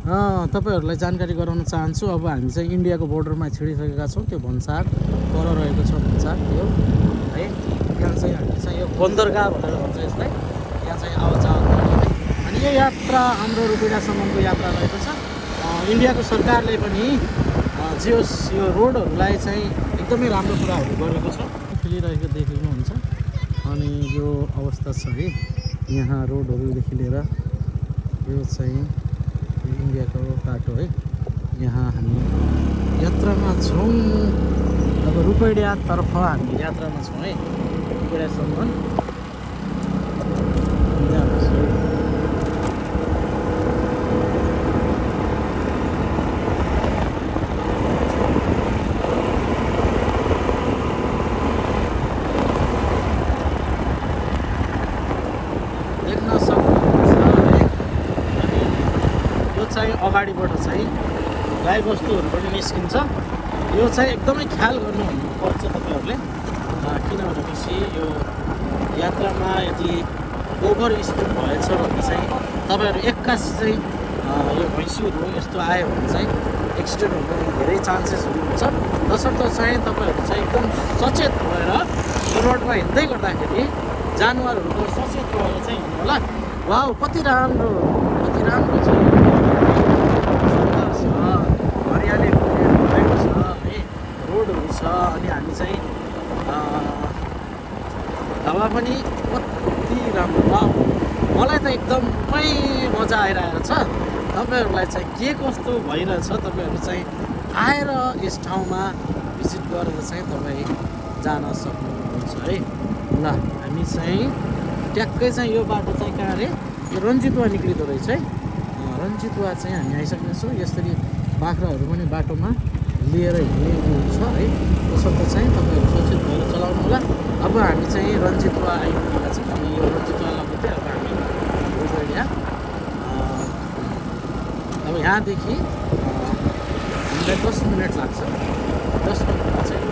तपाईँहरूलाई जानकारी गराउन चाहन्छु। अब हामी चाहिँ इन्डियाको बोर्डरमा छिडिसकेका छौँ। त्यो भन्सार पर रहेको छ भन्सार त्यो है। यहाँ चाहिँ हामी चाहिँ यो बन्दरगाह भनेर भन्छ यसलाई। यहाँ चाहिँ आवाजावत गर्ने अनि यो यात्रा हाम्रो रुपिडाँसम्मको यात्रा रहेको छ। इन्डियाको सरकारले पनि जे होस् यो रोडहरूलाई चाहिँ एकदमै राम्रो कुराहरू गरेको छ। खेलिरहेको देख्नुहुन्छ अनि यो अवस्था छ है यहाँ रोडहरूदेखि लिएर। यो चाहिँ इन्डियाको बाटो है। यहाँ हामी यात्रामा छौँ। अब रुपैयाँतर्फ हामी यात्रामा छौँ है। रुपैयाँसम्म देख्न सक्नुहुन्छ है। अनि यो चाहिँ अगाडिबाट चाहिँ गाईबस्तुहरू पनि निस्किन्छ। यो चाहिँ एकदमै ख्याल गर्नुपर्छ तपाईँहरूले, किनभनेपछि यो यात्रामा यदि ओभर स्पिड भएछ भने चाहिँ तपाईँहरू एक्कासी चाहिँ यो भैँसीहरू यस्तो आयो भने चाहिँ एक्सिडेन्ट हुने धेरै चान्सेसहरू हुन्छ। तसर्थ चाहिँ तपाईँहरू चाहिँ एकदम सचेत भएर यो रोडमा हिँड्दै गर्दाखेरि जनावरहरूको सचेत भएर चाहिँ हिँड्नु होला। वाउ कति राम्रो छ, सुन्दर छ, हरियाली भएको छ है, रोडहरू छ। अनि हामी चाहिँ हावा पनि कति राम्रो। वाउ मलाई त एकदमै मजा आइरहेको छ। तपाईँहरूलाई चाहिँ के कस्तो भइरहेछ तपाईँहरू चाहिँ आएर यस ठाउँमा भिजिट गरेर चाहिँ तपाईँ जान सक्नुहुन्छ है। ल हामी चाहिँ ट्याक्कै चाहिँ यो बाटो चाहिँ कहाँ अरे यो रन्जितुवा निक्लिँदो रहेछ है। रन्जितुवा चाहिँ हामी आइसकेका छौँ। यसरी बाख्राहरू पनि बाटोमा लिएर हिँडेको हुन्छ है। त्यसर्थ चाहिँ तपाईँहरू सचेत भएर चलाउनु होला। अब हामी चाहिँ रन्जितुवा आइपुगेका छौँ। अनि यो रन्जितुवा लगेर अब हामी रुपैयाँ अब यहाँदेखि हामीलाई 10 मिनट लाग्छ। 10 मिनटमा चाहिँ